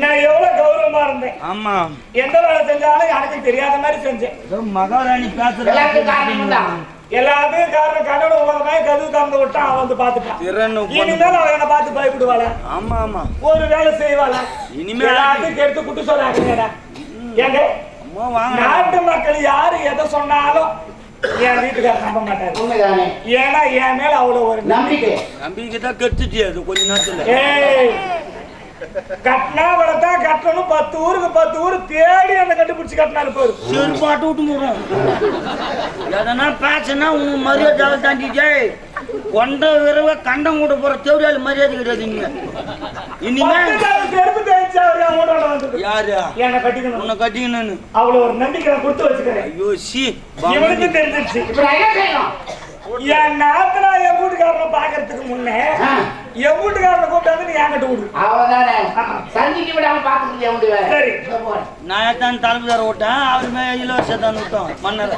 நான் எவ்வளவு கௌரவமா இருந்தேன். ஆமா, எந்த வேலை செஞ்சாலும் எனக்கு தெரியாத மாதிரி செஞ்சேன். மகாராணி பேசுற எல்லாத்துக்கும் காரணம் கடவுள் உலகமே கதவு திறந்து விட்டா அவன் வந்து பாத்துட்டான். இனிமேல் அவன் என்ன பார்த்து பயப்படுவாளா? ஆமா ஆமா, ஒரு வேலை செய்வாளா? இனிமேல் எல்லாத்துக்கும் எடுத்து குட்டு சொல்லாங்க. ஏங்க நாட்டு மக்கள் யாரு எதை சொன்னாலும் என் வீட்டுக்கார நம்ப மாட்டாரு. ஏன்னா என் மேல அவ்வளவு ஒரு நம்பிக்கை தான் கெட்டுச்சு. அது கொஞ்ச நேரத்துல கட்டினா வளர்த்தான் கட்டணும். 10 ஊருக்கு 10 ஊர் தேடி அந்த கண்டுபிடிச்சு கட்டினாரு பேரு. சரி பாட்டு விட்டு போறோம். எதனா பேச்சுன்னா உங்க மரியாதை தாண்டிச்சே கொண்ட விரவ கண்டம் கூட போற தேவையால மரியாதை கிடையாது. இனிமே யாரு என்ன கட்டிக்கணும் உன்னை கட்டிக்கணும்னு அவ்வளவு ஒரு நம்பிக்கை கொடுத்து வச்சுக்கிறேன். ஐயோ சி இவனுக்கு தெரிஞ்சிருச்சு. என் நாத்தனா என் வீட்டுக்காரனை பாக்குறதுக்கு முன்னே என் வீட்டுக்காரனை கூப்பிட்டாங்க நீ என்கிட்ட விடு. அவதானே சந்திக்க விடாம பாத்துக்கிட்டு சரி நான் ஏத்தான் தலைமையார விட்டேன். அவருமே இலவசத்தான் விட்டோம் மன்னர்.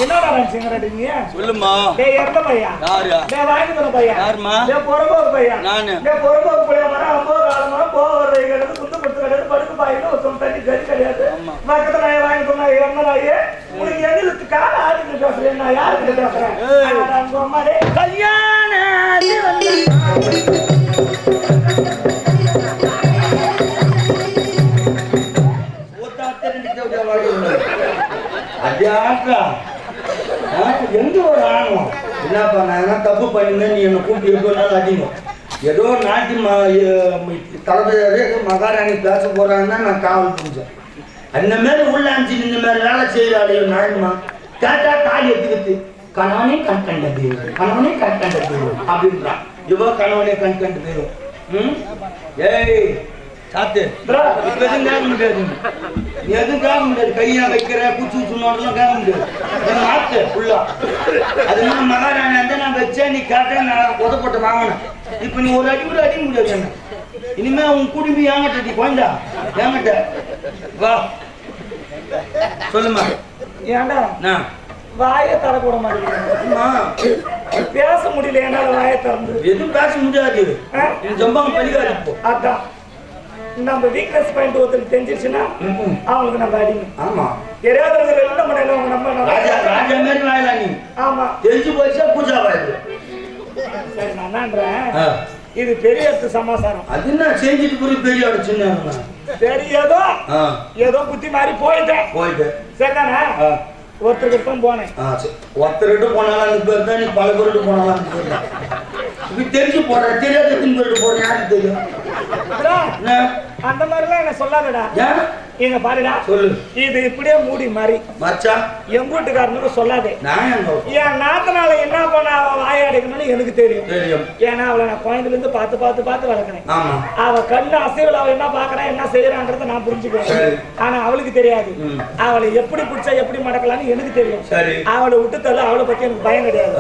என்னடா சிங்கரடிங்க சொல்லுமா? டேய் எந்த பையா? யாரு? டேய் வாங்கிற பையா. யாருமா? டேய் பொறம்போக்கு பையா. நானு. டேய் பொறம்போக்கு பையா மர அம்போ காலமா போவறது இங்கறது குந்து குத்து கடை படுக்கு பாயில ஒரு தண்ணி கறி கிடையாது. பக்கத்துல நான் வாங்கி சொன்னா என்ன நாயே உனக்கு எதிலுக்கு கால ஆடிட்டு பேசுறேன். நான் யாருக்கு பேசுறேன்? அங்க அம்மா டேய் கல்யாண ஓதா தெரிஞ்சு ஜோஜா வாடுங்க. அஜாக்கா எங்க ஒரு ஆணவம் என்னப்பா நான் தப்பு பண்ணினேன். நீ என்னை கூப்பிட்டு எப்போ நாள் அடிக்கும். ஏதோ நாட்டு தலைமையாரு ஏதோ மகாராணி பேச போறாங்கன்னா நான் காவல் புரிஞ்சேன். அந்த மாதிரி உள்ள அனுப்பிச்சு இந்த மாதிரி வேலை செய்யறாள் நாயமா கேட்டா தாலி எடுத்துக்கிட்டு கணவனே கண் கண்ட தெய்வம் கணவனே கண் கண்ட தெய்வம் அப்படின்றான். இவ கணவனே கண் கண்ட தெய்வம். ஏய் சாத்து இப்ப எதுவும் கேட்க முடியாது. நீ எதுவும் கேட்க முடியாது. கையா வைக்கிற குச்சி சுண்ணோடலாம் கேட்க முடியாது. மாத்து ஃபுல்லா அதனால மகாராணி வந்து நான் வச்சேன். நீ கேட்ட நான் உதப்பட்டு வாங்கினேன். இப்ப நீ ஒரு அடி கூட அடிக்க முடியாது. என்ன இனிமே உன் குடும்பி ஏங்கட்ட நீ குழந்தா ஏங்கட்ட வா சொல்லுமா. ஏண்டா நான் வாயை தரக்கூட மாட்டேங்குது. பேச முடியல. ஏன்னா வாயை திறந்து எதுவும் பேச முடியாது. ஜம்பாங்க பலிகாரி அதான் நம்ம வீக்னஸ் பாயிண்ட் ஒருத்தருக்கு தெரிஞ்சிருச்சுன்னா அவங்களுக்கு நம்ம அடிக்கணும். ஆமா தெரியாதவங்க என்ன பண்ணலாம். நம்ம ராஜா மாதிரி வாயிலா நீ. ஆமா தெரிஞ்சு போச்சா பூஜா வாயில. சரி நான் என்னன்றேன் இது பெரிய சமாசாரம். அது என்ன செஞ்சுட்டு போய் பெரிய சின்ன சரி ஏதோ புத்தி மாதிரி போயிட்டேன். சரிதானே ஒருத்தர்கிட்ட போனேன். ஒருத்தர்கிட்ட போனாலும் பேர் தான். நீ பல பேர்கிட்ட போனாலும் பேர் தான். இப்ப தெரிஞ்சு போடுற தெரியாத பேர்கிட்ட போறேன். யாருக்கு தெரியும்? அந்த மாதிரிலாம் என்ன சொல்லாதடா. எங்க பாருடா சொல்லு. இது இப்படியே மூடி மாதிரி மச்சா என் வீட்டுக்காரனுக்கு சொல்லாதே. என் நாத்தனால என்ன பண்ண வாயாடிக்கணும்னு எனக்கு தெரியும். ஏன்னா அவளை நான் குழந்தைல இருந்து பார்த்து பார்த்து பார்த்து வளர்க்கறேன். அவ கண்ணு அசைவில் அவ என்ன பாக்குறான் என்ன செய்யறான்றத நான் புரிஞ்சுக்கிறேன். ஆனா அவளுக்கு தெரியாது. அவளை எப்படி பிடிச்சா எப்படி மடக்கலாம்னு எனக்கு தெரியும். அவளை விட்டு தள்ள அவளை பத்தி எனக்கு பயம் கிடையாது.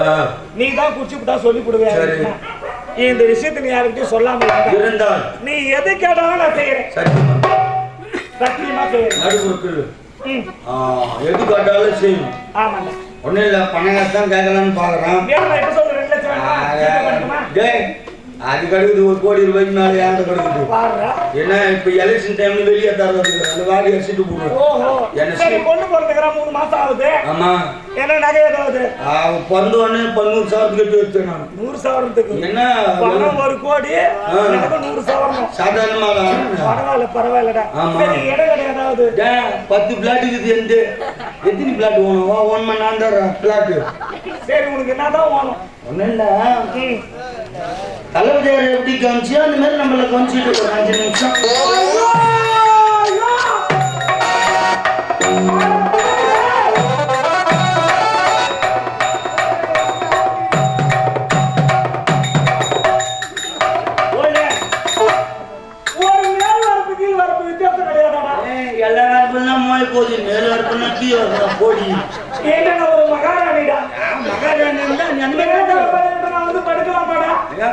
நீ தான் குடிச்சு விட்டா சொல்லி கொடுவேன். இந்த விஷயத்தை நீ யாருக்கிட்டையும் சொல்லாம இருந்தால் நீ எது கேட்டாலும் நான் செய்யறேன். சத்தியமா செய்யறேன். எது கேட்டாலும் செய்யும். ஆமாண்டா ஒன்னும் இல்ல பணம் கேட்கலான்னு பாக்குறேன். அது கடுக்குது 1 கோடி ரூபாய்க்கு மேல ஏன் கடுக்குது. ஏன்னா இப்ப எலெக்ஷன் டைம்ல வெளியே தரது அந்த வாடி அடிச்சுட்டு போடுறோம். என்ன பொண்ணு பிறந்துக்கிறா 3 மாசம் ஆகுது. ஆமா என்ன நகை ஏதாவது பிறந்த உடனே 100,000 கட்டி வச்சேன் நான். 100,000 என்ன பணம் 1 கோடி எனக்கு 100,000 சாதாரணமா பரவாயில்லடா. சரி இடம் கிடையாது 10 பிளாட் இருக்குது. எத்தனை பிளாட் வேணும்? 1 மணி நேரம் தான் பிளாட். சரி உனக்கு என்னதான் வேணும்? ஒன்னும் இல்ல தலைவர் எப்படி கவனிச்சு அந்த மாதிரி நம்மள கவனிச்சுட்டு ஒரு 5 நிமிஷம் எல்லா வரப்புலாம் மோய் போகுது. மேல வரப்புனா கீழே போடி ஒரு மகாராணிடா. மகாராணி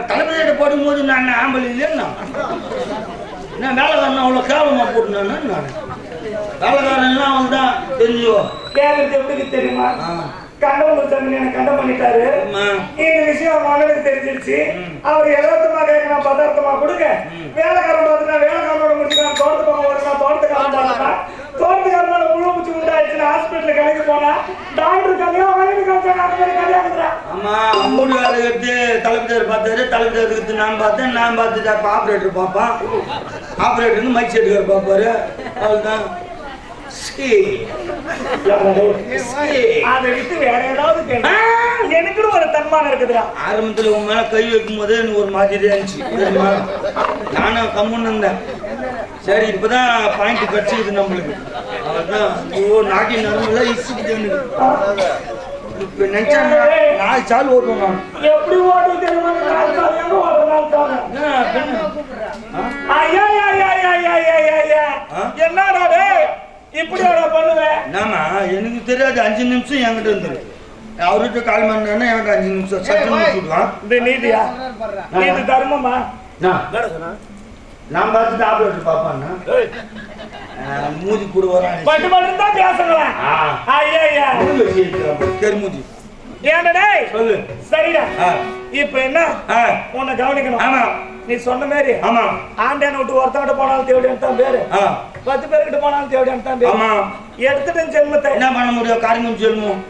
தலைமையிட்ட போடும்போது நான் ஆம்பளை இல்லைன்னா நான் வேலைக்காரன் அவ்வளோ கேவலமாக போட்டுனான்னு நான் வேலைக்காரன் எல்லாம் அவன் தான் தெரிஞ்சுவோ கேட்கறது எப்படி தெரியுமா? கண்டம் சாமி எனக்கு கண்டம் பண்ணிட்டாரு. இந்த விஷயம் மகனுக்கு தெரிஞ்சிருச்சு. அவர் யதார்த்தமா கேட்கலாம், பதார்த்தமா கொடுங்க. வேலைக்காரன் பார்த்துட்டா வேலைக்காரனோட முடிச்சுக்கலாம். தோட்டத்துக்காரன் வருவான், தோட்டத்துக்காரன் பார்த்தா தோட்டத்துக்காரனால முழு மூச்சு உண்டாயிடுச்சுன்னு ஹாஸ்பிட்டலுக்கு கிளம்பி போனா டாக்டர் கதையா வயது கதையா. ஆமா, மூணு வேலை எடுத்து தலைப்பிட்டாரு பார்த்தாரு. தலைப்பிட்டாரு எடுத்து நான் பார்த்தேன். நான் பார்த்துட்டு அப்போ ஆப்ரேட்டர் பார்ப்பான். ஆப்ரேட்டர் மைக் செட்டுக்கார் பார்ப்பாரு. அவ்வளோதான். அதை விட்டு வேற ஏதாவது எனக்குன்னு ஒரு தன்மானம் இருக்குதுடா. ஆரம்பத்துல உன் மேல கை வைக்கும் போது எனக்கு ஒரு மாதிரியா இருந்துச்சு. நானும் கம்முன்னு இருந்தேன். சரி இப்பதான் பாயிண்ட் கடிச்சுக்குது நம்மளுக்கு. அவர்தான் நாட்டின் நரம்புல இசுக்குது எனக்கு. இப்ப நினைச்சா 4 சால் ஓட்டுவோம். நான் எப்படி ஓட்டு தெரியுமா? என்னடா இப்படி பண்ணுவேன்? நாமா எனக்கு தெரியாது. 5 நிமிஷம் என்கிட்ட இருந்துரு. அவர்கிட்ட கால் பண்ணா எனக்கு 5 நிமிஷம் சட்டம் சொல்லுவான். இந்த நீதியா? நீதி தர்மமா? நான் பார்த்துட்டு ஆப்ரேட்டர் பார்ப்பான்னா மூதி கூட வரான். பட்டு மட்டும் தான் பேசுங்களேன். ஐயா கருமூதி ஏன்டா சொல்லு. சரிடா. இப்ப என்ன உன்னை கவனிக்கணும். ஆமா நீ சொன்ன மாதிரி. ஆமா, ஆண்டேன் விட்டு ஒருத்தவட்ட போனாலும் தேவையான தான் பேரு. 10 பேர்கிட்ட போனாலும் தேவையான தான் பேரு. ஆமா, எடுத்துட்டு ஜென்மத்தை என்ன பண்ண முடியும்? காரியம் ஜென்மம்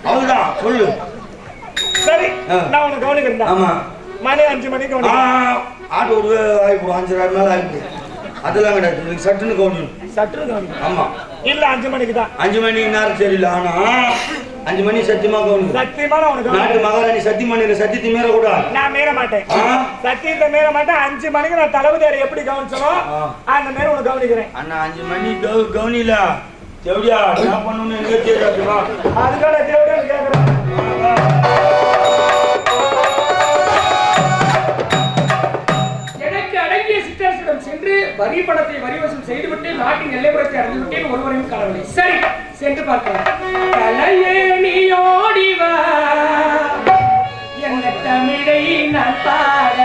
அவ்வளவுதான். சொல்லு. சரி, நான் உன்னை கவனிக்கிறேன். ஆமா, மணி 5 மணிக்கு ஆட்டோ ஒரு ஆயிப்போம். 5:30 மேல ஆயிப்போம். அதெல்லாம் கிடையாது. சட்டுன்னு கவனிக்கணும். சட்டுன்னு கவனிக்கணும். ஆமா, இல்ல 5 மணிக்கு தான். 5 மணி நேரம் சரியில்லை. ஆனா 5 மணி சத்தியமா கவனிக்கணும். சத்தியமா உனக்கு நாட்டு மகாராணி சத்தியம் பண்ணிடுற. சத்தியத்தை மீற கூட நான் மீற மாட்டேன். சத்தியத்தை மீற மாட்டேன். 5 மணிக்கு நான் தளபதியார் எப்படி கவனிச்சனோ அந்த மாதிரி உனக்கு கவனிக்கிறேன். அண்ணா 5 மணி கவனில தேவடியா என்ன பண்ணணும்னு எனக்கு தெரியாது. அதுக்காக தேவடியான்னு கேட்கிறேன். சென்று வரி பணத்தை வரி வசூல் செய்துவிட்டு நாட்டின் எல்லைப்புறத்தை அடைந்து விட்டேன். ஒருவரையும் காணவில்லை. சரி, சென்று பார்க்கலாம். கலையே நீயோடிவா, என்ன தமிழை நான் பாட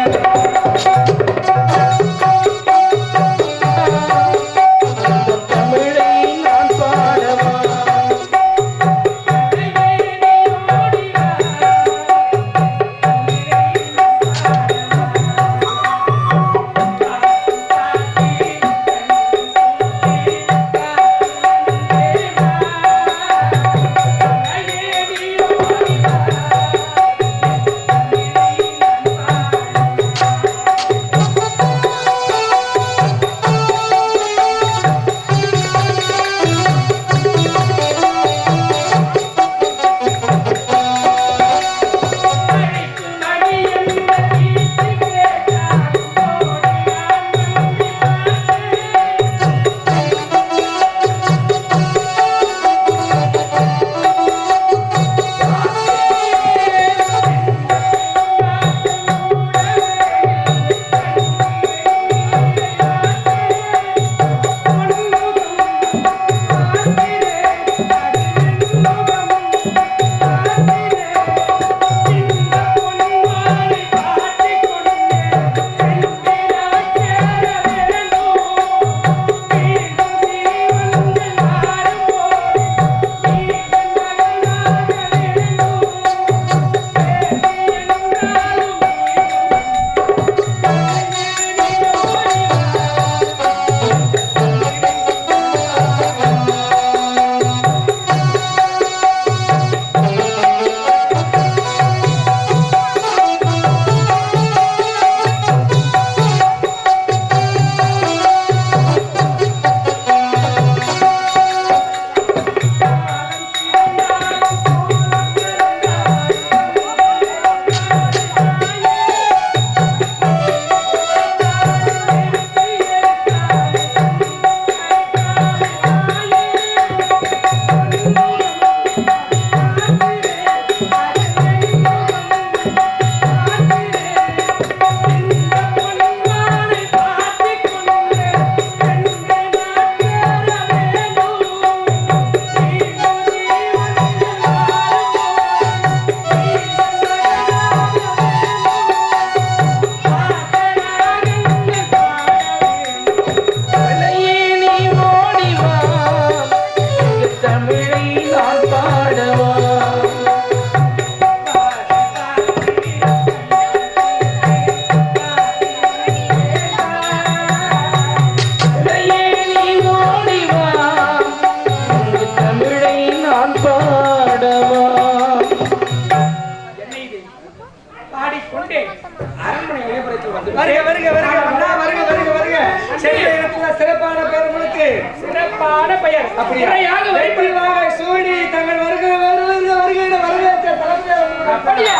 சிறப்பான பெயர். அப்படியா? முறையாக வரிப்பணமாக சூடி தங்கள் வருகையிட வரவேற்ற தலைமையை அப்படியா?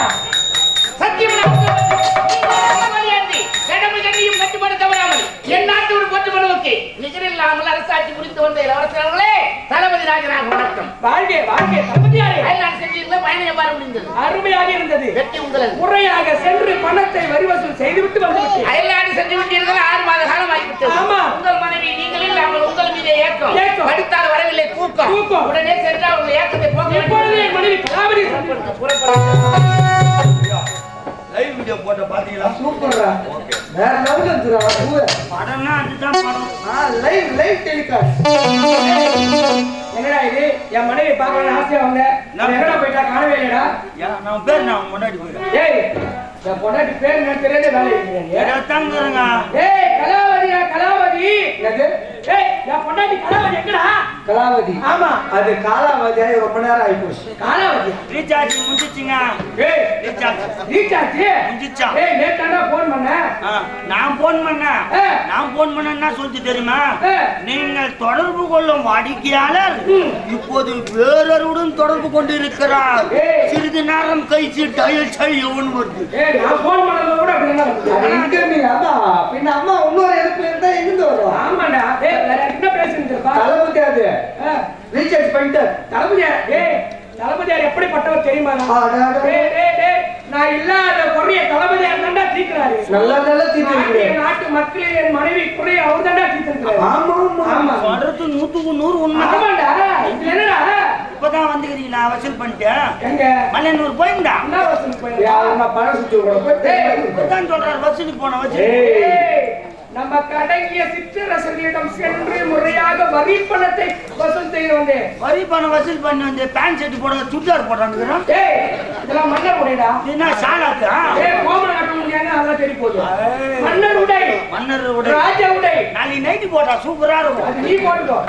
என் நாட்டோடு போட்டுவதற்கு நிகரில்லாமல் அரசாட்சி முடித்து வந்த இளவரசர்களே, தளபதி ராஜராக வணக்கம். வாழ்க்கை வாழ்க்கை தளபதியாரே, அயல்நாடு சென்றிருந்த பயணம் எவ்வாறு முடிந்தது? அருமையாக இருந்தது. வெற்றி உங்களது. முறையாக சென்று பணத்தை வரி வசூல் செய்துவிட்டு வந்துவிட்டேன். அயல்நாடு சென்று விட்டீர்கள், 6 மாத காலம் ஆகிவிட்டது. ஆமா. உங்கள் மனைவி நீங்கள் இல்லாமல் உங்கள் மீது ஏக்கம். ஏக்கம். படித்தால் வரவில்லை தூக்கம். தூக்கம். உடனே சென்று அவர்கள் ஏக்கத்தை போக்க இப்பொழுது என் மனைவி கலாவதி லைவ் வீடியோ போட்ட பாத்தீங்களா? சூப்பர்ரா. வேற லெவல்ல இருக்குடா பூவே. படம்னா அதுதான் படம். Live telecast. என்னடா இது? என் மனைவி பார்க்கணும்னு ஆசையா வந்த. நான் எங்கடா போயிட்டா காணவே இல்லடா. நம்ம பேர் நான் முன்னாடி போயிடுறேன். ஏய், என் பொண்டாட்டி பேர் என்ன தெரியாத வேலை இருக்கிறீங்க. தாங்கிறங்க. ஏய், கலாவதியா கலாவதி. என்னது? ஏய், என் பொண்டாட்டி கலாவதி எங்கடா? கலாவதி. ஆமா. அது காலாவதியாய் ரொம்ப நேரம் ஆயிப்போச்சு. கலாவதி. ரீசார்ஜ் முடிஞ்சிச்சுங்க. ஏய், ரீசார்ஜ் முடிஞ்சிச்சா? ஏய், நேத்தாண்டா போன் பண்ணேன். நான் போன் பண்ணேன். ஆ. நான் போன் பண்ண என்ன சொல்லிட்டு தெரியுமா? ஆ. நீங்கள் தொடர்பு கொள்ளும் வாடிக்கையாளர் இப்போது வேறொருடன் தொடர்பு கொண்டிருக்கிறார். ஏய். சிறிது நேரம் கழிச்சு டயல் செய்யவும் வருது. ஏய், நான் போன் பண்ணது கூட அப்படிதான் அது வந்து. எங்க நீங்க அம்மா பின்ன அம்மா இன்னொரு இடத்துல இருந்தா எங்கிருந்து வரும்? ஆமாடா. ஏய், வேற என்ன பேசுறீங்க தெரியுமா? தளபதி அது ரீசார்ஜ் பண்ணிட்டார். தளபதியார். ஏய், தளபதியார் எப்படிப்பட்டவர் தெரியுமா? ஆ, அதான். டேய், நான் இல்லாத குறைய தளபதியார் தான்டா தீர்க்கிறாரு. நல்லா தீர்த்து நாட்டு மக்களே, என் மனைவி குறைய அவர் தான்டா தீர்த்திருக்கிறாரு. ஆமா ஆமா. சொல்றது 100க்கு 100 உண்மை. ஆமாண்டா. இது என்னடா? இப்பதான் வந்துக்கிறீங்களா? வசூல் பண்ணிட்டேன். எங்க? மலையனூர் போயிருந்தா. என்ன வசூல் போய்? அவங்க பணம் சுத்தி விட இப்பதான் சொல்றாரு வசூலுக்கு போன வசூல். ஏய், நம்ம கடங்கிய சிற்றரசர்களிடம் சென்று முறையாக வரி பணத்தை வசூல் செய்ய வந்தேன். வரி பணம் வசூல் பண்ணி வந்து பேண்ட் ஷர்ட் போட சுடிதார் போட்டானுங்கிறான். ஏய், இதெல்லாம் மன்னர் உடையடா. என்ன சாலாத்தா? ஏய், கோமணம் கட்ட முடியாது, அதெல்லாம் தெரிய போகுது. மன்னர் உடை, மன்னர் உடை, ராஜா உடை. நாளைக்கு நைட்டு போட்டா சூப்பரா இருக்கும். அது நீ போட்டுக்கோ,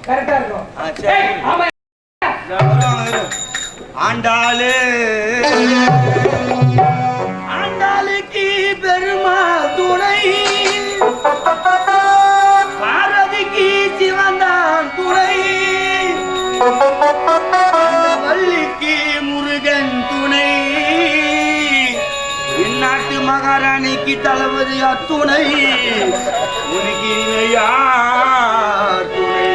கரெக்டா இருக்கும். சரி. ஏய், ஆமா. ஆண்டாளு ஆண்டாளுக்கு பெருமாள் துணை, பாரதிக்கு சிவந்தான் துணை, வள்ளிக்கு முருகன் துணை, இந்நாட்டு மகாராணிக்கு தளபதி அத்துணை, உனக்கு இணையா துணை.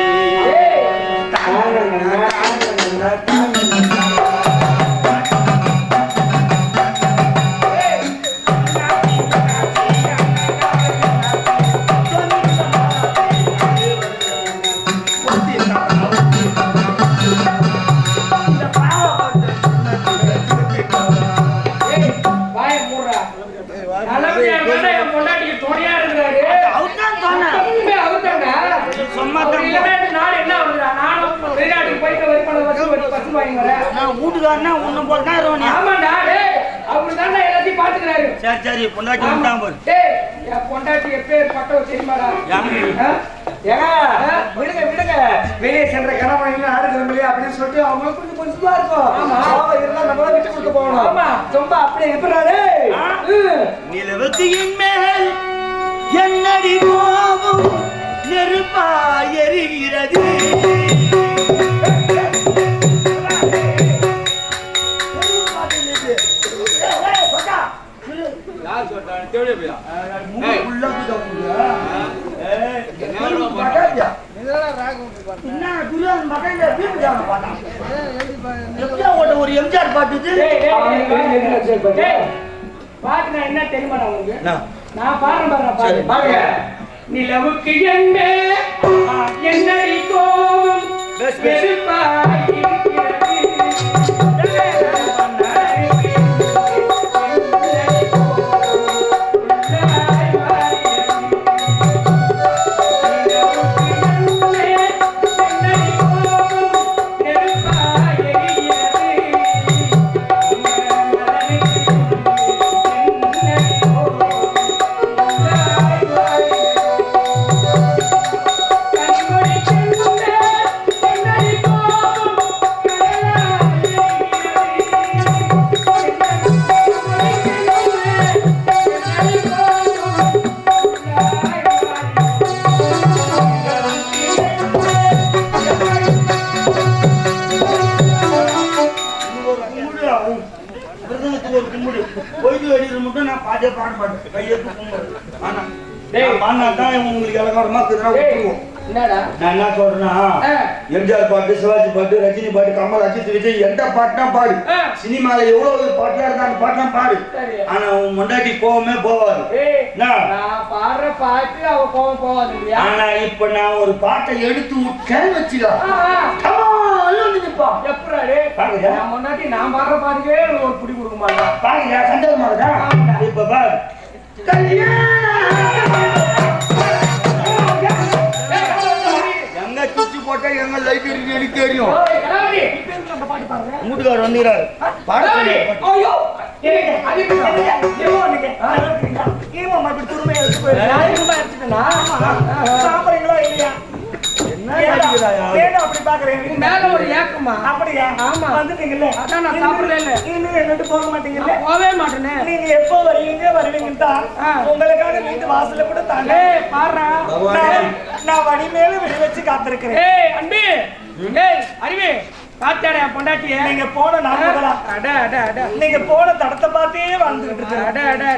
வீட்டுக்காரனா ஒண்ணு போல்தான் இருவனே. ஆமாண்டா. டேய், அப்படிதான் எல்லாத்தையும் பாத்துக்கிறாரு. சரி சரி பொண்டாட்டி வந்தான் பாரு. டேய், என் பொண்டாட்டி எப்பேற்பட்டவ தெரியுமாடா? விடுங்க வெளியே சென்ற கணவன் ஆடுகிறோம் அப்படின்னு சொல்லிட்டு அவங்களுக்கு கொஞ்சமா இருக்கும். இருந்தா நம்மள விட்டு கொடுத்து போகணும். ஆமா. ரொம்ப அப்படியே இருக்கிறாரு. நிலவுக்கு மேல் என்னடி கோபம் நெருப்பா எரிகிறது. ஒரு எம்ஜிஆர் பாட்டு பாட்டு நான் என்ன தெரியுமா உங்களுக்கு? நான் பாடுறேன் பாருங்க. நிலவுக்கு என்ன என்னடி கோபம் நெருப்பாய் பாட்டே பாட மாட்டேன் கையெழுத்து கும்பிடு ஆனா பாடினாதான் உங்களுக்கு இலக்காரமா இருக்குதுன்னா என்னடா நான் என்ன சொல்றேன்னா எம்ஜிஆர் பாட்டு சிவாஜி பாட்டு ரஜினி பாட்டு கமல் அஜித் விஜய் எந்த பாட்டுனா பாடு சினிமால எவ்வளவு பாட்டுல இருந்தா அந்த பாட்டுலாம் பாடு ஆனா உன் முன்னாடி கோவமே போவாது நான் பாடுற பாட்டு அவ கோவம் போவாது ஆனா இப்ப நான் ஒரு பாட்டை எடுத்து விட்டேன்னு வச்சுக்கலாம் முன்னாடி நான் பாடுற பாட்டுக்கே ஒரு புடி கொடுக்க மாட்டேன் பாருங்க சந்தோஷமா இருக்கா இப்ப பாரு எங்க சுவிட்ச் போட்டா எங்க லைட் இருக்கு எனக்கு தெரியும் வீட்டுக்காரர் வந்துறாரு பாடுறாரு அப்படி பாக்குறேன் மேல ஒரு ஏக்கமா அப்படியா ஆமா வந்துட்டீங்கல்ல அதான் நான் சாப்பிடல இன்னும் என்னட்டு போக மாட்டீங்கல்ல போவே மாட்டேனே நீங்க எப்போ வருவீங்கன்னு தான் உங்களுக்காக வீட்டு வாசல்ல கூட தாங்க பாடுறா நான் வடி மேல விடி வச்சு காத்திருக்கிறேன் ஏய் அன்பி ஏய் அறிவே பாத்தாடா பொண்டாட்டிய நீங்க போன நாமகளா நீங்க போன தடத்தை பார்த்தே வந்துட்டு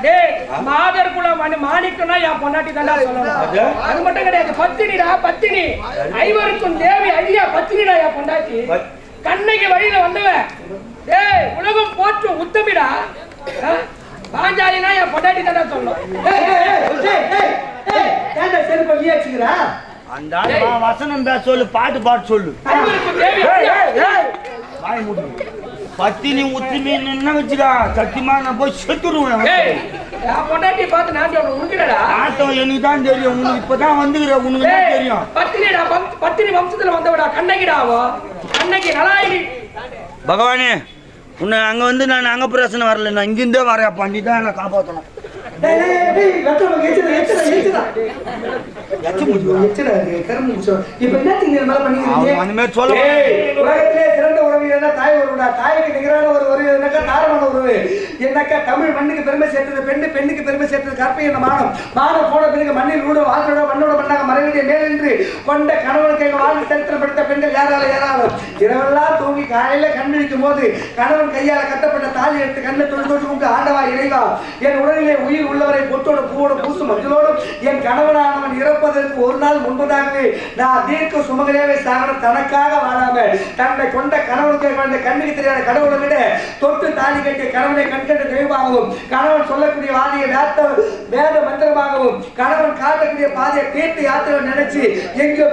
டேய் மாதர்குல மாணிக்கனா என் பொண்டாட்டி தான்டா சொல்லணும் அது மட்டும் கிடையாது பத்தினிடா பத்தினி ஐவருக்கும் தேவி ஐயா பத்தினிடா என் பொண்டாட்டி கண்ணைக்கு வழியில வந்தவ டேய் உலகம் போற்றும் உத்தமிடா பாஞ்சாலினா என் பொண்டாட்டி தான்டா சொல்லணும் ஏன்டா செருப்பு வீச்சுக்கிறா அந்த வசனம் பேச சொல்லு பாட்டு சொல்லு வாய் மூடு பத்தினி உத்தினி என்ன வச்சுடா சத்தியமா நான் போய் செத்துருவேன் பொண்டாட்டி பார்த்து நான் சொல்றேன் உனக்குடா ஆட்டம் எனக்கு தான் தெரியும் உனக்கு இப்பதான் வந்துக்கிற உனக்கு தான் தெரியும் பத்தினிடா பத்தினி வம்சத்துல வந்தவடா கண்ணகிடாவோ கண்ணகி நலாயினி பகவானே உன்னை அங்க வந்து நான் அங்க பிரச்சனை வரல நான் இங்கிருந்தே வரையா பண்ணி தான் என்ன காப்பாற்றணும் தாய்க்கு நிகரான ஒரு தாரமான உறவு என்னக்கா தமிழ் மண்ணுக்கு பெருமை சேர்த்தது பெண்ணுக்கு பெருமை சேர்த்தது கற்பை என்ன மானம் போன பிறகு மண்ணில் ஊட வாழ்க்கையோட மண்ணோட மண்ணாக மறைவதை மேலின்று கொண்ட கணவனுக்கு வாழ்க்கை சரித்திரப்படுத்த பெண்கள் யாராலும் இரவெல்லாம் தூங்கி காலையில கண் விழிக்கும் போது கணவன் கையால் கட்டப்பட்ட தாலி எடுத்து கண்ணில் தொழில் கொண்டு ஆண்டவா இறைவா என் உடலிலே உயிர் உள்ளவரை பொட்டோட பூவோட பூசும் மஞ்சளோடும் என் கணவனானவன் இறப்பதற்கு ஒரு நாள் முன்பதாகவே நான் தீர்க்க சுமகரேவை சாகன தனக்காக வாழாமல் தன்னை கொண்ட கணவனுக்கு கொண்ட கண்ணுக்கு தெரியாத கடவுளை விட தொட்டு தாலி கட்டிய கணவனை கண்கண்ட தெய்வமாகவும் கணவன் சொல்லக்கூடிய வாதிய வேத மந்திரமாகவும் கணவன் காட்டக்கூடிய பாதையை கேட்டு யாத்திரை நினைச்சு எங்கேயோ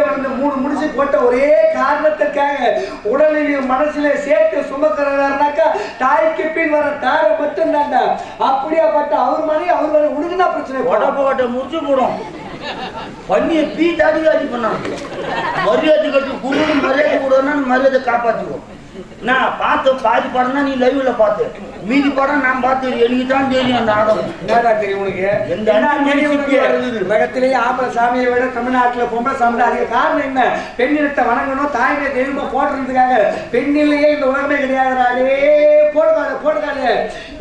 வந்து 3 முடிச்சு போட்ட ஒரே காரணத்திற்காக உடலிலையும் மனசுல சேர்த்து சுமக்கிறனாக்கா தாய்க்கு பின் வர தார மட்டும்தான்டா அப்படியா பட்ட அவர் உனக்குன்னா பிரச்சனை உடம்பு முடிச்சு போடும் பண்ணிய பீட் அதிகாரி பண்ணாங்க மரியாதை கட்டி குரு மரியாதை கூடன்னு மரியாதை காப்பாற்றுவோம் நான் பார்த்து பாதி படம்னா நீ லைவ்ல பார்த்து மீதி படம் நான் பார்த்து எனக்கு தான் தெரியும் அந்த ஆதம் என்னடா தெரியும் உனக்கு உலகத்திலேயே ஆம்பளை சாமியை விட தமிழ்நாட்டுல பொம்பளை சாமி அதிக காரணம் என்ன பெண்ணினத்தை வணங்கணும் தாய்மை தெய்வமா போடுறதுக்காக பெண்ணிலேயே இந்த உலகமே கிடையாது போடுகாலே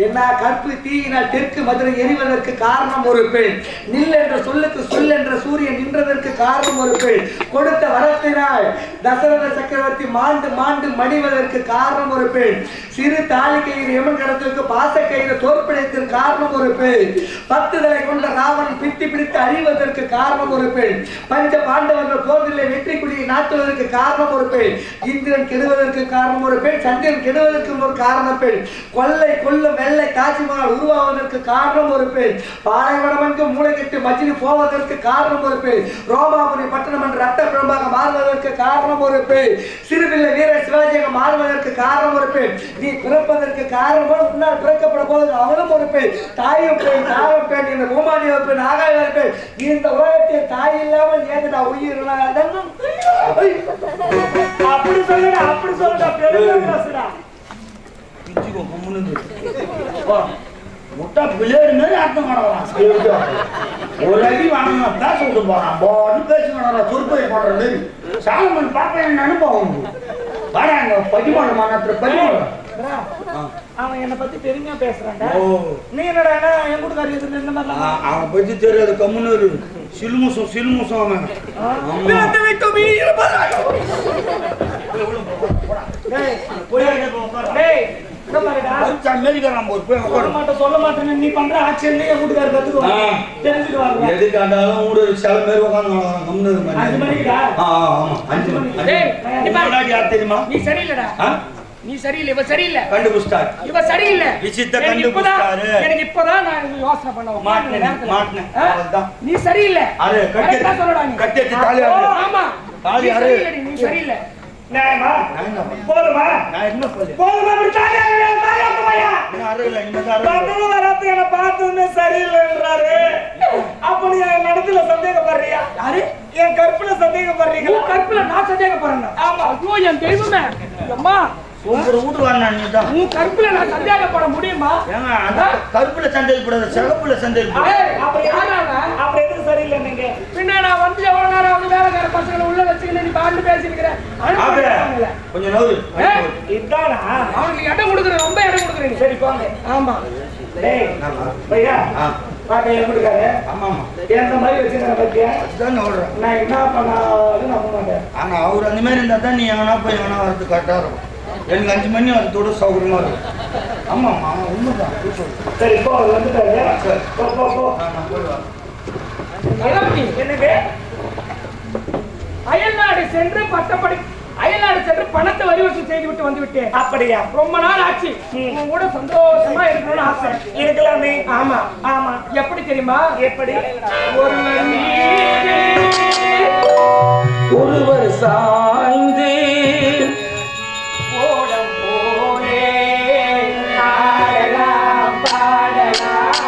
என்ன கற்பு தீயினால் தெற்கு மதுரை எரிவதற்கு காரணம் ஒரு பெண் நில் என்ற சொல்லுக்கு சொல் என்ற சூரியன் நின்றதற்கு காரணம் ஒரு பெண் கொடுத்த வரத்தினால் தசரத சக்கரவர்த்தி மாண்டு மடிவதற்கு காரணம் ஒரு பெண் சிறு தாலி கயிறு எமன் கடத்திற்கு பாச கயிறு தோற்பிடைத்ததற்கு காரணம் ஒரு பெண் 10 தலை கொண்ட ராவணன் பிடித்து அழிவதற்கு காரணம் ஒரு பெண் பஞ்ச பாண்டவர்கள் போரிலே வெற்றி கொடியை நாட்டுவதற்கு காரணம் ஒரு பெண் இந்திரன் கெடுவதற்கு காரணம் ஒரு பெண் சந்திரன் கெடுவதற்கு ஒரு காரணம் பெண் கொல்லும் வெள்ளை தாஜ்மஹால் உருவாவதற்கு காரணம் ஒரு பெண் பாலைவனமங்கு மூளை கட்டி மஜ்ஜி போவதற்கு காரணம் ஒரு பெண் ரோமாபுரி பட்டணம் என்ற ரத்த பிரம்பாக மாறுவதற்கு காரணம் ஒரு பெண் சிறுவில்லை வீர சிவாஜியாக மாறுவதற்கு காரணம் ஒரு பெண் நீ பிறப்பதற்கு காரணம் முன்னால் பிறக்கப்பட போது அவளும் ஒரு பெண் தாயும் பெண் தாயும் பெண் இந்த பூமானிய பெண் ஆகாய பெண் இந்த உலகத்தில் தாய் இல்லாமல் ஏதுடா உயிர் அப்படி சொல்லுடா பேசுடா முட்டா பிள்ளைடு மாதிரி அர்த்தம் பண்ணலாம் ஒரு அடி வாங்கணும் பேச விட்டு போறான் பேசுங்க சொற்பை போடுற மாதிரி சாலமன் பாப்பா என்ன அனுபவம் வாடாங்க பதிமூணு மாநத்துல அவன் என்ன பத்தி பெருமையா பேசுறான்டா நீ என்னடா என் கூட்டுக்காரி இந்த மாதிரி அவன் பத்தி தெரியாது கம்முன்னு சிலுமுசம் அவன் இந்த மாதிரிடா அமெரிக்கான் ஒரு போய் சொல்ல மாட்டேன் நீ பண்ற ஆக்ஷன் என் வீட்டுக்காரர் கத்துக்குவாங்க தெரிஞ்சுக்குவாங்க எதுக்கு ஆண்டாலும் ஊட சில பேர் உட்காந்து கம்னு 5 மணிக்குடா ஆமா 5 மணி டேய் நீ பாரு யார் தெரியுமா நீ சரியில்லடா நீ சரியில்லை இவ சரியில்லை கண்டுபிடிச்சார் இவ சரியில்லை விசித்த கண்டுபிடிச்சாரு எனக்கு இப்பதான் நான் யோசனை பண்ண மாட்டேன் நீ சரியில்லை அரே கரெக்ட்டா சொல்லடா நீ கட்டேத்தி தாலி ஆமா தாலி நீ அரே சரியில்லை நீ சரியில்லை நியாயமா நான் போதுமா நான் என்ன சொல்லு போதுமா இப்படி தாலியாக்குமையா நான் அரேல இன்னதார பக்கத்துல வரது என்ன பார்த்தோன்னே சரியில்லைன்றாரு அப்ப நீ என் நடத்துல சந்தேகப்படுறியா யாரு என் கற்புல சந்தேகப்படுறீங்க உன் கற்புல நான் சந்தேகப்படுறேன் ஆமா ஐயோ என் தெய்வமே அம்மா சூப்பர் வீட்டு வாங்க நீதான் உன் கற்புல நான் சந்தேகப்பட முடியுமா ஏங்க அந்த கருப்புல சந்தேகப்படாத சிவப்புல சந்தேகப்படாத அப்ப யாராங்க அப்ப எதுக்கு சரியில்லை நீங்க பின்ன நான் வந்து எவ்வளவு நேரம் வந்து வேலைக்கார பசங்களை உள்ள வச்சுக்கிட்டு நீ பாட்டு பேசிக்கிறேன் கொஞ்சம் நவுரு இதானா அவனுக்கு இடம் கொடுக்குறேன் ரொம்ப இடம் கொடுக்குறேன் சரி போங்க ஆமா டேய் பையா பாக்க என் வீட்டுக்காரு ஆமா ஆமா எந்த மாதிரி வச்சுக்கிறேன் பத்தியா அதுதான் நவுறேன் நான் என்ன பண்ணாலும் நம்ப மாட்டேன் ஆனா அவர் அந்த மாதிரி இருந்தா தான் நீ எவனா போய் எவனா வரது கரெக்டா இருக்கும் எனக்கு 5 மணி வரதோட சௌகரியமா இருக்கும் ஆமா ஆமா உண்மைதான் சரி இப்போ அவர் வந்துட்டாரு போ போ போ நான் போயிடுவேன் என்னங்க அயல்நாடு சென்று பட்டப்படி அயல்நாடு சென்று பணத்தை வரி வசூல் செய்து விட்டு வந்து விட்டேன் அப்படியா ரொம்ப நாள் ஆச்சு உன் கூட சந்தோஷமா இருக்கணும்னு ஆசை இருக்கலாமே ஆமா ஆமா எப்படி தெரியுமா எப்படி ஒருவர் மீது ஒருவர் சாய்ந்து ஓடம் போலே ஆடலாம் பாடலாம்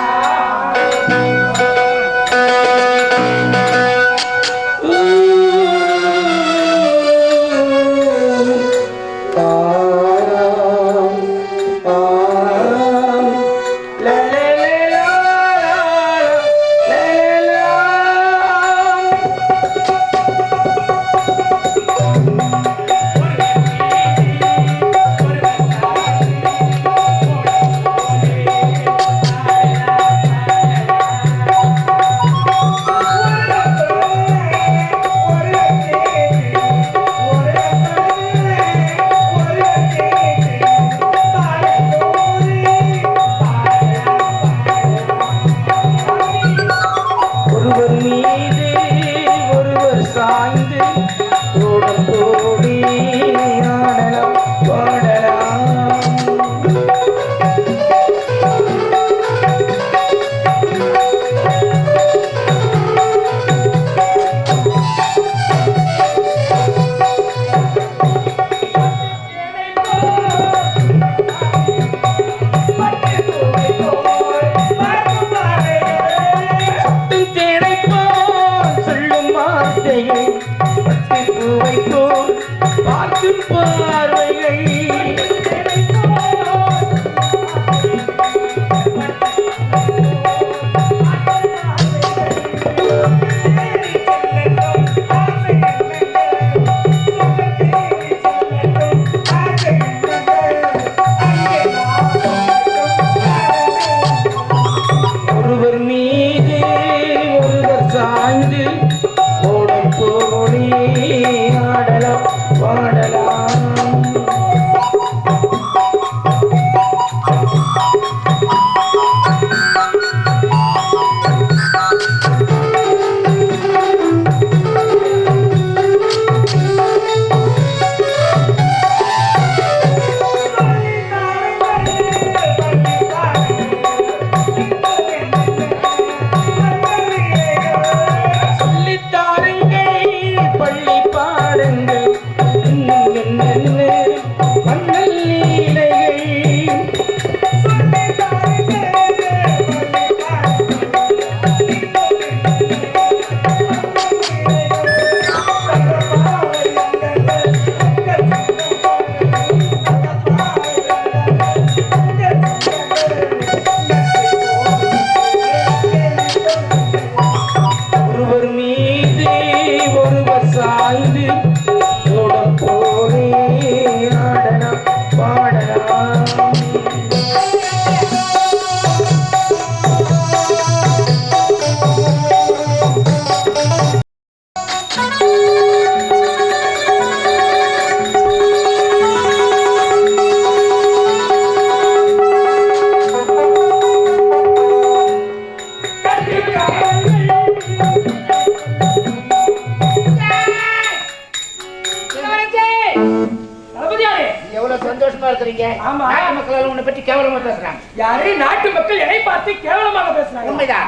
நடத்துறீங்க. ஆமா. நாட்டு மக்கள் உன்னை பற்றி கேவலமா பேசுறாங்க. யாரு நாட்டு மக்கள் என்னை பார்த்து கேவலமாக பேசுறாங்க. உண்மைதான்.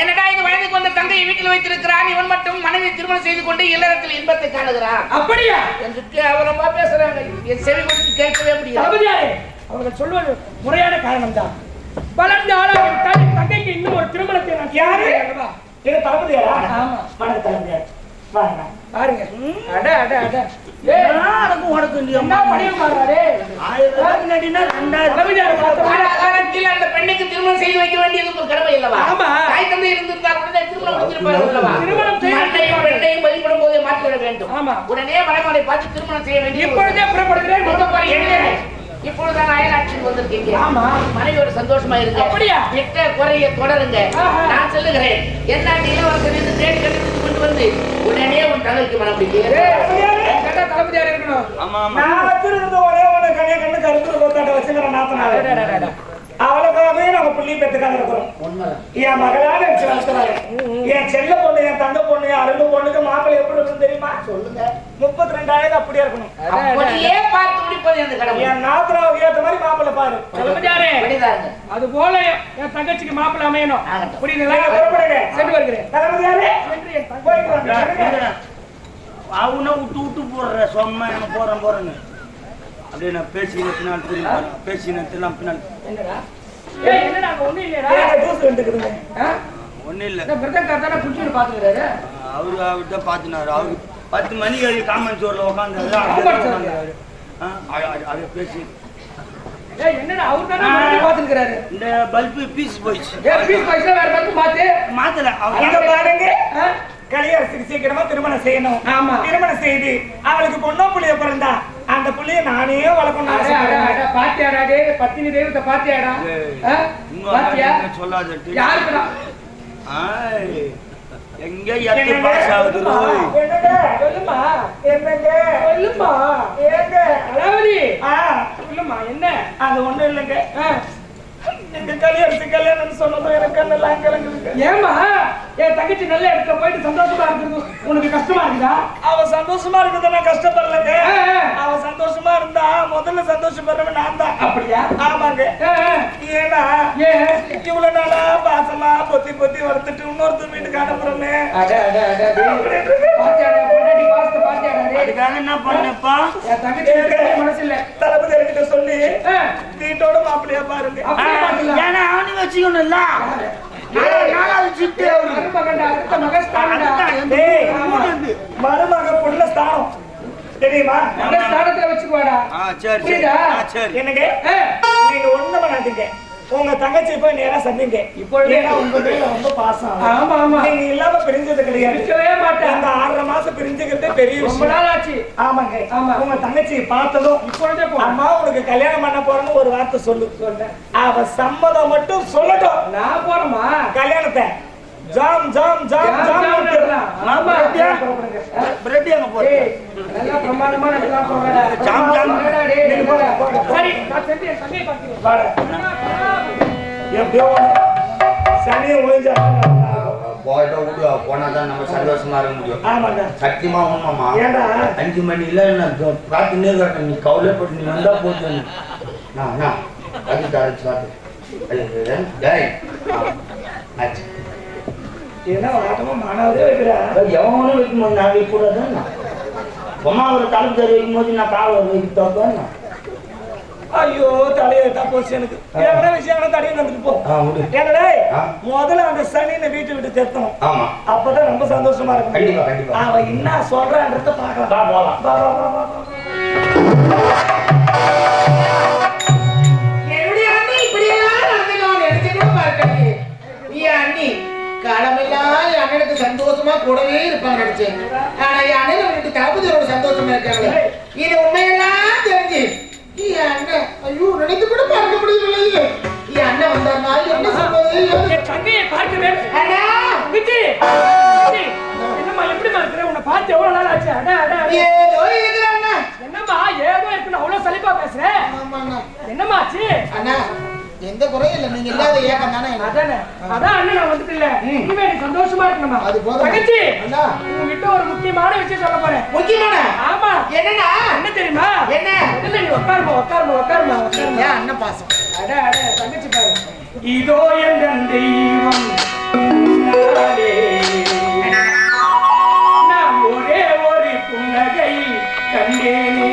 என்னடா இது வயதுக்கு வந்த தங்கையை வீட்டில் வைத்திருக்கிறான், இவன் மட்டும் மனைவி திருமணம் செய்து கொண்டு இல்லறத்தில் இன்பத்தை காணுகிறான். அப்படியா என்று கேவலமா பேசுறாங்க. என் செவி கொடுத்து கேட்கவே முடியாது. அவர்கள் சொல்வது முறையான காரணம் தான். வளர்ந்த ஆளாவிட்டால் தங்கைக்கு இன்னும் ஒரு திருமணத்தை நான் யாரு எங்க தளபதியாரா? ஆமா வணக்க தளபதியார் வாங்க பாருங்க. அட அட அட என்ன படியும் பாருங்க. அந்த பெண்ணுக்கு திருமணம் செய்து வைக்க வேண்டியது ஒரு கடமை அல்லவா? தாய் தந்தை இருந்திருந்தால் உடனே திருமணம் முடித்திருப்பார்கள் அல்லவா? திருமணம் பெண்ணையும் வழிபடும் போதே மாற்றிவிட வேண்டும். ஆமா, உடனே மணமகளை பார்த்து திருமணம் செய்ய வேண்டும். இப்பொழுதே புறப்படுகிறேன். இப்பொழுதுதான் அயலாட்சிக்கு வந்திருக்கீங்க. ஆமா, மனைவியோட சந்தோஷமா இருக்கு. அப்படியா? எட்ட குறைய தொடருங்க. நான் சொல்லுகிறேன். என்ன இளவரசன் என்று தேடி கண்டுபிடித்து கொண்டு வந்து உடனே உன் தங்கைக்கு மனம் பிடிக்கிறேன். தளபதியார் இருக்கணும். நான் வச்சிருக்கிறது ஒரே ஒண்ணு கண்ணிய கண்ணு கருத்து கோத்தாட்ட வச்சுக்கிறேன் நாத்தனால. அவளுக்காகவே நம்ம புள்ளி பெற்றுக்காக இருக்கிறோம். என் மகளான என் செல்ல பொண்ணு, என் தங்க பொண்ணு, அருள் பொண்ணுக்கு மாப்பிள்ளை எப்படி இருக்கும் தெரியுமா? சொல்லுங்க. 32,000 அப்படியே இருக்கணும். பார்த்து முடிப்பது அந்த கடமை. என் நாத்தனாவுக்கு ஏற்ற மாதிரி மாப்பிள்ளை பாரு. அது போல என் தங்கச்சிக்கு மாப்பிள்ளை அமையணும். புரியுதுங்களா? சென்று வருகிறேன். தளபதியாரே அவனை விட்டு விட்டு போடுற சொம்மா நம்ம போறேன்னு அப்படியே நான் பேசினேன் பின்னால் என்னடா என்னடா ஒண்ணும் இல்லையா? ஒன்றும் இல்லை. பிரதங்கர்தான குடிச்சு பாத்துக்கிறாரு. அவர்கிட்ட பார்த்துனாரு. அவரு 10 மணிக்கு காமன் சோர்ல உட்காந்துறாரு. அதை பேசி என்னடா அவரு தானே பாத்துக்கிறாரு. இந்த பல்பு பீஸ் போயிடுச்சு. பீஸ் போயிடுச்சு, வேற பல்பு மாத்தல. அவங்க பாருங்க, கல்யாணத்துக்கு சீக்கிரமா திருமணம் செய்யணும். ஆமா, திருமணம் செய்து அவளுக்கு பொண்ணோ புள்ளிய பிறந்தா அந்த புள்ளிய நானே வளர்க்கணும். பாத்தியாடா பத்தினி தெய்வத்தை பாத்தியாடா? சொல்லாத யாருக்குடா எங்க எட்டு பாஸ் ஆகுது? சொல்லுமா சொல்லுமா அதாவது சொல்லுமா என்ன? அது ஒண்ணும் இல்லைங்க. எங்க கல்யாணம் சொன்னதும் எனக்கு கண்ணெல்லாம் கலங்குதுங்க. ஏமா என் தங்கச்சி நல்ல இடத்துல போயிட்டு சந்தோஷமா இருக்குது உனக்கு கஷ்டமா இருக்குதா? அவ சந்தோஷமா இருக்குதுன்னா கஷ்டப்படலங்க. அவ சந்தோஷமா இருந்தா முதல்ல சந்தோஷப்படுறவன் நான் தான். அப்படியா? ஆமாங்க. ஏன்னா இவ்வளவு நாளா பாசமா பொத்தி பொத்தி வளர்த்துட்டு இன்னொருத்தர் வீட்டுக்கு அனுப்புறோமே. அதுக்காக என்ன பண்ணப்பா? என் தங்கச்சி மனசு இல்ல. தளபதி கிட்ட சொல்லி வீட்டோட மாப்பிள்ளையா பாருங்க. ஏன்னா அவனு வச்சுக்கணும்ல. மருமக பொண்ணு ஸ்தானம் தெரியுமா? ஸ்தானத்துல வச்சுக்குவாடா. என்னங்க நீங்க ஒண்ணு பண்ணாதீங்க. உங்க தங்கச்சி போய் நேரா சந்திங்க. இப்பொழுது உங்க மேல ரொம்ப பாசம். ஆமா ஆமா, நீங்க இல்லாம பிரிஞ்சது கிடையாது. இருக்கவே மாட்டேன். அந்த 6 மாசம் பிரிஞ்சுக்கிறதே பெரிய விஷயம். ரொம்ப நாள் ஆச்சு. ஆமாங்க. ஆமா, உங்க தங்கச்சி பார்த்ததும் இப்பொழுதே போ. அம்மா உனக்கு கல்யாணம் பண்ண போறேன்னு ஒரு வார்த்தை சொல்ல. அவ சம்மதம் மட்டும் சொல்லட்டும். நான் போறேமா கல்யாணத்தை ஜாம் ஜாம் ஜாம் ஜாம் ஆமா பிரெட் எங்க போறீங்க? நல்லா பிரமாதமா நடக்கலாம் போறடா. ஜாம் ஜாம் சரி நான் செஞ்சு என் தங்கையை பார்க்கிறேன். எப்படியோ சனியை ஒழிஞ்சா போயிட்டா விடு. போனாதான் நம்ம சந்தோஷமா இருக்க முடியும். ஆமாங்க. சத்தியமா உண்மைமா. ஏண்டா 5 மணில நான் காத்து நேர்காட்ட நீ கவலைப்பட்டு நீ வந்தா போச்சு. நான் அது தாழ்ச்சி காத்து ஏன்னா ஆட்டமா மாணவரே வைக்கிறா. எவனும் வைக்கும்போது நான் வைக்கூடாதான். அம்மா ஒரு தலைப்பு தரு வைக்கும்போது நான் காவல் வைக்க. ஐயோ தலையெழுத்தா போச்சு எனக்கு. எவ்வளோ விஷயம் தடையை வந்துட்டு போ. ஏன்னா முதல்ல அந்த சனி இந்த வீட்டை விட்டு தெத்தணும். ஆமா, அப்பதான் ரொம்ப சந்தோஷமா இருக்கும். கண்டிப்பா கண்டிப்பா. அவ என்ன சொல்றான்றத பாக்கலாம். என்னுடைய அண்ணி இப்படி எல்லாம் நடந்துக்கணும் எடுத்துக்கூட பார்க்கலையே. என் அண்ணி காலமெல்லாம் என் அண்ணனுக்கு சந்தோஷமா கூடவே இருப்பாங்க நினைச்சேன். ஆனா என் அண்ணன் எனக்கு தளபதியோட சந்தோஷமா இருக்காங்க. இது உண்மையெல்லாம் தெரிஞ்சு என் அண்ணன் ஐயோ நினைத்து கூட பார்க்க முடியவில்லையே. என் அண்ணன் வந்தாருன்னா என்ன சொல்றது? என் தங்கையை பார்க்கவே அண்ணா விஜி என்னம்மா எப்படிமா இருக்கிற? உன்னை பார்த்து எவ்வளவு நாள் ஆச்சு? ஏதோ இருக்கிறாங்க. என்னம்மா ஏதோ இருக்குன்னு அவ்வளவு சலிப்பா பேசுறேன்? என்னம்மா ஆச்சு? அண்ணா எந்த குறையும் இல்ல, நீங்க இல்லாத ஏக்கம் தானே. அதானே, அதான் அண்ணன் நான் வந்துட்டு இல்ல. இனிமே நீ சந்தோஷமா இருக்கணுமா? அது போதும். தங்கச்சி அண்ணா உங்ககிட்ட ஒரு முக்கியமான விஷயம் சொல்ல போறேன். முக்கியமான? ஆமா. என்னன்னா? என்ன தெரியுமா? என்ன? முதல்ல நீ உட்காருமா உட்காருமா உட்காருமா உட்காருமா. ஏன் அண்ணன் பாசம். அட அட தங்கச்சி பாரு. இதோ என் தெய்வம் நானே. நான் ஒரே ஒரு புன்னகை கண்டேனே.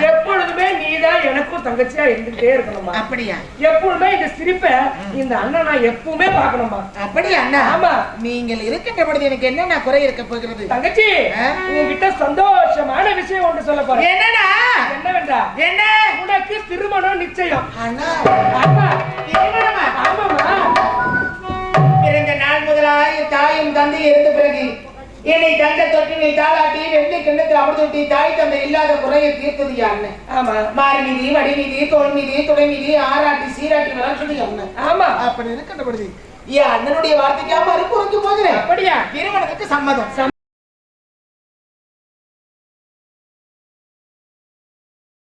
எப்பொழுதுமே நீதான் எனக்கும் தங்கச்சியா இருந்துட்டே இருக்கணுமா? அப்படியா? எப்பொழுதுமே இந்த சிரிப்பை இந்த அண்ணன் நான் எப்பவுமே பார்க்கணுமா? அப்படியா அண்ணா? ஆமா. நீங்கள் இருக்கின்ற பொழுது எனக்கு என்ன குறை இருக்க போகிறது? தங்கச்சி, உன்கிட்ட சந்தோஷமான விஷயம் ஒன்று சொல்ல போறேன். என்னடா? என்னவென்றா? என்ன? உனக்கு திருமணம் நிச்சயம். அண்ணா, ஆமா. திருமணமா? ஆமாமா. பிறந்த நாள் முதலாய் தாயும் தந்தை இருந்த பிறகு என்னை தந்த தொட்டினை தாளாட்டி வெள்ளி கிண்ணத்தில் அமர்த்தி தாய் தந்தை இல்லாத குறையை தீர்த்தது யாருன்னு. ஆமா. மாறு மீதி, வடி மீதி, தோல் மீதி, துணை மீதி, ஆராட்டி சீராட்டி வளர்த்தது யாருன்னு. ஆமா. அப்படி இருக்கின்ற பொழுது என் அண்ணனுடைய வார்த்தைக்காக மறுப்பு வந்து போகிறேன். அப்படியா? திருமணத்துக்கு சம்மதம்.